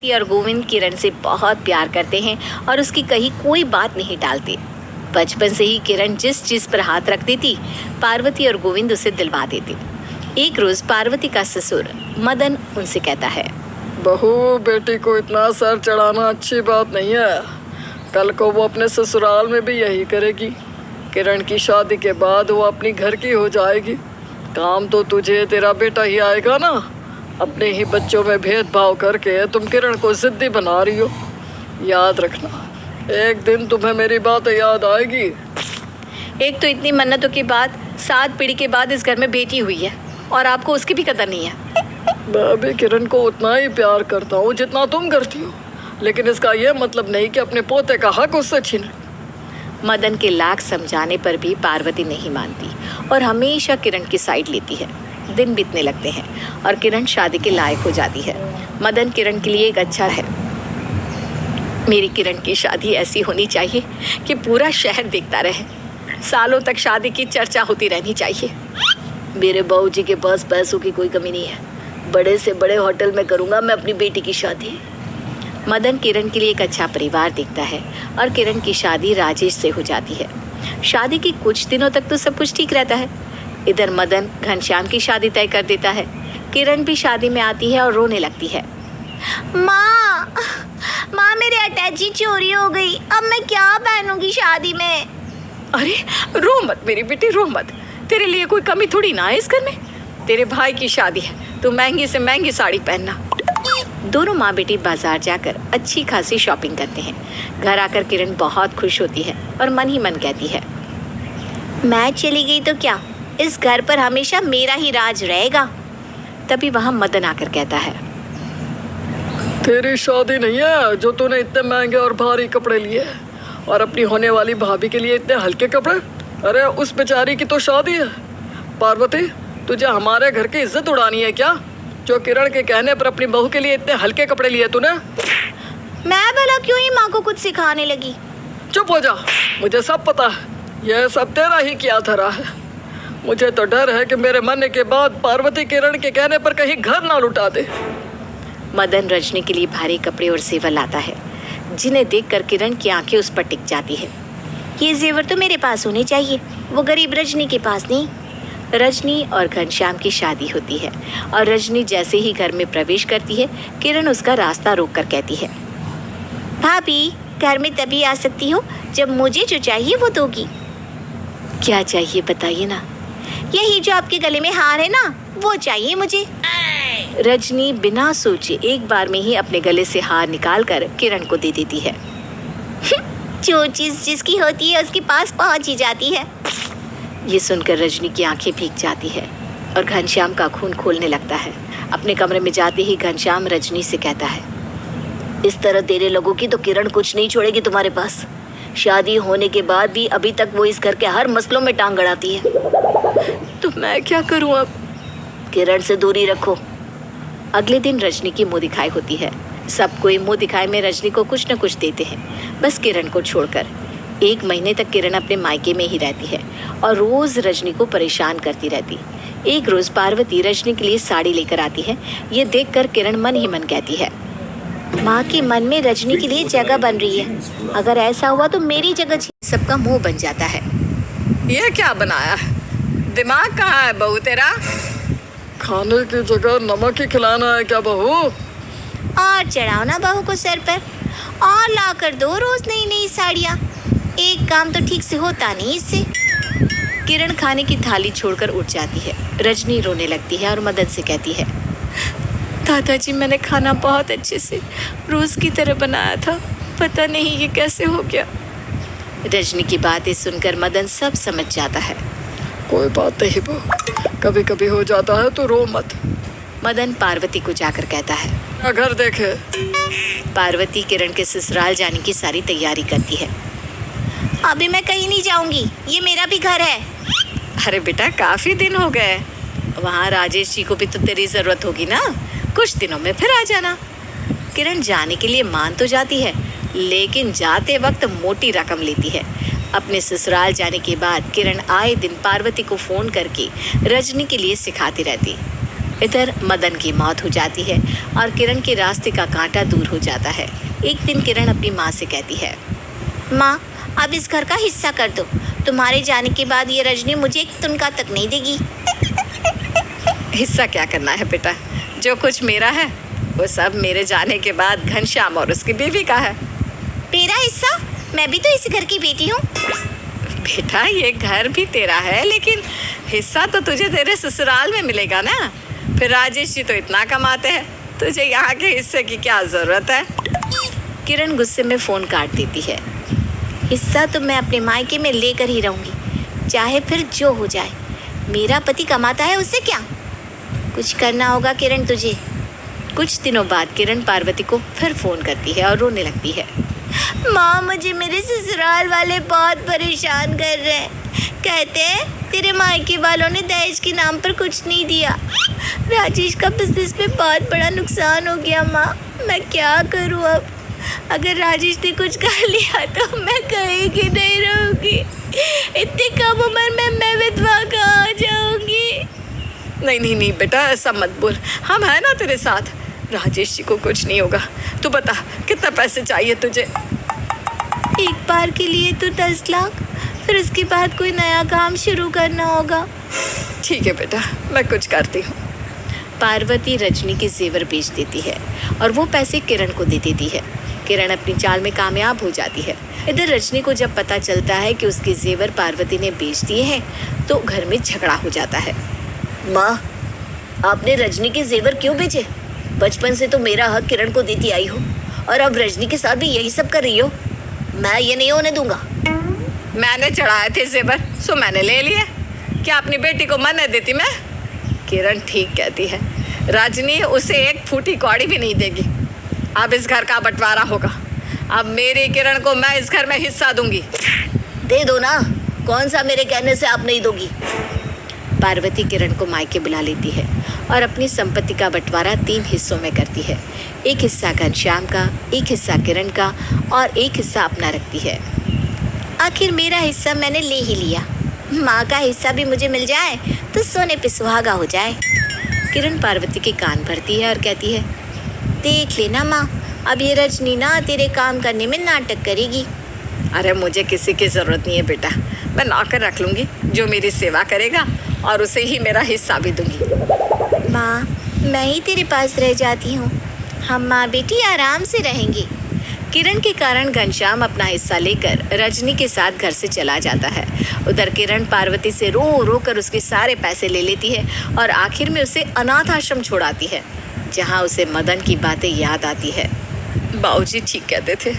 और गोविंद किरण से बहुत प्यार करते हैं और उसकी कहीं कोई बात नहीं टालते। बचपन से ही किरण जिस चीज पर हाथ रख देती, पार्वती और गोविंद उसे दिलवा देते। एक रोज पार्वती का ससुर मदन उनसे कहता है, बहू बेटी को इतना सर चढ़ाना अच्छी बात नहीं है। कल को वो अपने ससुराल में भी यही करेगी। किरण की शादी के बाद वो अपनी घर की हो जाएगी। काम तो तुझे तेरा बेटा ही आएगा ना। अपने ही बच्चों में भेदभाव करके तुम किरण को जिद्दी बना रही हो। याद रखना, एक दिन तुम्हें मेरी बात याद आएगी। एक तो इतनी मन्नतों के बाद 7 पीढ़ी के बाद इस घर में बेटी हुई है और आपको उसकी भी कदर नहीं है। मैं भी किरण को उतना ही प्यार करता हूँ जितना तुम करती हो, लेकिन इसका यह मतलब नहीं कि अपने पोते का हक उससे छीने। मदन के लाख समझाने पर भी पार्वती नहीं मानती और हमेशा किरण की साइड लेती है। दिन बीतने लगते हैं और किरण शादी के लायक हो जाती है। मदन किरण के लिए एक अच्छा है। मेरी किरण की शादी ऐसी होनी चाहिए कि पूरा शहर देखता रहे। सालों तक शादी की चर्चा होती रहनी चाहिए। मेरे बहू जी के पास पैसों की कोई कमी नहीं है। बड़े से बड़े होटल में करूँगा मैं अपनी बेटी की शादी। मदन किरण के लिए एक अच्छा परिवार देखता है और किरण की शादी राजेश से हो जाती है। शादी के कुछ दिनों तक तो सब कुछ ठीक रहता है। इधर मदन घनश्याम की शादी तय कर देता है। किरण भी शादी में आती है और रोने लगती है। माँ मेरे अटैची चोरी हो गई। अब मैं क्या पहनूंगी शादी में? अरे रो मत मेरी बेटी, रो मत। तेरे लिए कोई कमी थोड़ी ना है इस घर में। तेरे भाई की शादी है, तू महंगी से महंगी साड़ी पहनना। दोनों माँ बेटी बाजार जाकर अच्छी खासी शॉपिंग करते हैं। घर आकर किरण बहुत खुश होती है और मन ही मन कहती है, मैं चली गई तो क्या, इस घर पर हमेशा मेरा ही राज रहेगा। तभी वहाँ मदन आकर कहता है, तेरी शादी नहीं है जो तूने इतने महंगे और भारी कपड़े लिए और अपनी होने वाली भाभी के लिए इतने हल्के कपड़े। अरे उस बेचारी की तो शादी है। पार्वती, तुझे हमारे घर की इज्जत उड़ानी है क्या, जो किरण के कहने पर अपनी बहू के लिए इतने हल्के कपड़े लिए तूने? मैं भला क्यों ही माँ को कुछ सिखाने लगी? चुप हो जा, मुझे सब पता है। यह सब तेरा ही किया धरा है। मुझे तो डर है कि मेरे मरने के बाद पार्वती किरण के कहने पर कहीं घर ना लुटा दे। मदन रजनी के लिए भारी कपड़े और जेवर लाता है, जिन्हें देखकर किरण की आंखें उस पर टिक जाती है। ये जेवर तो मेरे पास होने चाहिए, वो गरीब रजनी के पास नहीं। रजनी और घनश्याम की शादी होती है और रजनी जैसे ही घर में प्रवेश करती है, किरण उसका रास्ता रोककर कहती है, भाभी घर में तभी आ सकती हो जब मुझे जो चाहिए वो दोगी। क्या चाहिए बताइए ना। यही जो आपके गले में हार है ना, वो चाहिए मुझे। रजनी बिना सोचे एक बार में ही अपने गले से हार निकालकर किरण को दे देती है। जो चीज जिसकी होती है उसके पास पहुंच ही जाती है। ये सुनकर रजनी की आंखें भीग जाती है और घनश्याम का खून खोलने लगता है। अपने कमरे में जाते ही घनश्याम रजनी से कहता है, इस तरह तेरे लोगों की तो किरण कुछ नहीं छोड़ेगी तुम्हारे पास। शादी होने के बाद भी अभी तक वो इस घर के हर मसलों में टांग अड़ाती है। तो मैं क्या करूं अब? किरण से दूरी रखो। अगले दिन रजनी की मुंह दिखाई होती है। सब कोई मुंह दिखाई में रजनी को कुछ न कुछ देते हैं, बस किरण को छोड़कर। 1 महीने तक किरण अपने मायके में ही रहती है और रोज रजनी को परेशान करती रहती। एक रोज पार्वती रजनी के लिए साड़ी लेकर आती है। ये देखकर किरण मन ही मन कहती है, माँ के मन में रजनी के लिए जगह बन रही है। अगर ऐसा हुआ तो मेरी जगह सबका मुंह बन जाता है। ये क्या बनाया है? दिमाग कहाँ है बहू तेरा? खाने की जगह नमक ही खिलाना है क्या बहू? और चढ़ाओ ना बहू को सर पर और ला कर दो रोज नई नई साड़ियाँ। एक काम तो ठीक से होता नहीं इससे। किरण खाने की थाली छोड़कर उठ जाती है। रजनी रोने लगती है और मदन से कहती है, दादाजी मैंने खाना बहुत अच्छे से रोज की तरह बनाया था, पता नहीं ये कैसे हो गया। रजनी की बातें सुनकर मदन सब समझ जाता है। कोई बात नहीं बहू, कभी कभी हो जाता है तो रो मत। मदन पार्वती को जाकर कहता है, घर देखे। पार्वती किरण के ससुराल जाने की सारी तैयारी करती है। अभी मैं कहीं नहीं जाऊंगी, ये मेरा भी घर है। अरे बेटा काफी दिन हो गए, वहाँ राजेश जी को भी तो तेरी जरूरत होगी ना, कुछ दिनों में फिर आ जाना। किरण जाने के लिए मान तो जाती है, लेकिन जाते वक्त मोटी रकम लेती है। अपने ससुराल जाने के बाद किरण आए दिन पार्वती को फ़ोन करके रजनी के लिए सिखाती रहती। इधर मदन की मौत हो जाती है और किरण के रास्ते का कांटा दूर हो जाता है। एक दिन किरण अपनी माँ से कहती है, माँ अब इस घर का हिस्सा कर दो, तुम्हारे जाने के बाद ये रजनी मुझे एक तुनका तक नहीं देगी। हिस्सा क्या करना है बेटा, जो कुछ मेरा है वो सब मेरे जाने के बाद घनश्याम और उसकी बीवी का है। तेरा हिस्सा? मैं भी तो इसी घर की बेटी हूँ। बेटा ये घर भी तेरा है, लेकिन हिस्सा तो तुझे तेरे ससुराल में मिलेगा ना। फिर राजेश जी तो इतना कमाते हैं, तुझे यहाँ के हिस्से की क्या ज़रूरत है। किरण गुस्से में फ़ोन काट देती है। हिस्सा तो मैं अपने मायके में लेकर ही रहूँगी, चाहे फिर जो हो जाए। मेरा पति कमाता है, उससे क्या। कुछ करना होगा किरण तुझे। कुछ दिनों बाद किरण पार्वती को फिर फ़ोन करती है और रोने लगती है। माँ मुझे मेरे ससुराल वाले बहुत परेशान कर रहे हैं। कहते हैं तेरे मायके वालों ने दहेज के नाम पर कुछ नहीं दिया। राजेश का बिजनेस में बहुत बड़ा नुकसान हो गया माँ, मैं क्या करूँ अब। अगर राजेश ने कुछ कर लिया तो मैं कहीं की नहीं रहूँगी। इतनी कम उम्र में मैं विधवा कहाँ जाऊँगी। नहीं नहीं नहीं बेटा, ऐसा मत बोल, हम हैं ना तेरे साथ। राजेश जी को कुछ नहीं होगा। तू बता कितना पैसे चाहिए तुझे। एक बार के लिए तो 10 लाख, फिर उसके बाद कोई नया काम शुरू करना होगा। ठीक है बेटा, मैं कुछ करती हूँ। पार्वती रजनी के जेवर बेच देती है और वो पैसे किरण को दे देती है। किरण अपनी चाल में कामयाब हो जाती है। इधर रजनी को जब पता चलता है कि उसके जेवर पार्वती ने बेच दिए हैं तो घर में झगड़ा हो जाता है। माँ आपने रजनी के जेवर क्यों बेचे? बचपन से तो मेरा हक किरण को देती आई हो और अब रजनी के साथ भी यही सब कर रही हो। मैं ये नहीं होने दूंगा। मैंने चढ़ाए थे जेवर, सो मैंने ले लिए। क्या अपनी बेटी को मरने देती मैं? किरण ठीक कहती है, रजनी उसे एक फूटी कौड़ी भी नहीं देगी। अब इस घर का बंटवारा होगा। अब मेरी किरण को मैं इस घर में हिस्सा दूंगी। दे दो ना, कौन सा मेरे कहने से आप नहीं दोगी। पार्वती किरण को मायके बुला लेती है और अपनी संपत्ति का बंटवारा 3 हिस्सों में करती है। एक हिस्सा घनश्याम का, एक हिस्सा किरण का और एक हिस्सा अपना रखती है। आखिर मेरा हिस्सा मैंने ले ही लिया, माँ का हिस्सा भी मुझे मिल जाए तो सोने पे सुहागा हो जाए। किरण पार्वती के कान भरती है और कहती है, देख लेना माँ, अब ये रजनी ना तेरे काम करने में नाटक करेगी। अरे मुझे किसी की ज़रूरत नहीं है बेटा, मैं नौकर रख लूँगी जो मेरी सेवा करेगा और उसे ही मेरा हिस्सा भी दूँगी। माँ मैं ही तेरे पास रह जाती हूँ, हम माँ बेटी आराम से रहेंगी। किरण के कारण घनश्याम अपना हिस्सा लेकर रजनी के साथ घर से चला जाता है। उधर किरण पार्वती से रो रो कर उसके सारे पैसे ले लेती है और आखिर में उसे अनाथ आश्रम छोड़ाती है, जहाँ उसे मदन की बातें याद आती है। बाबूजी ठीक कहते थे,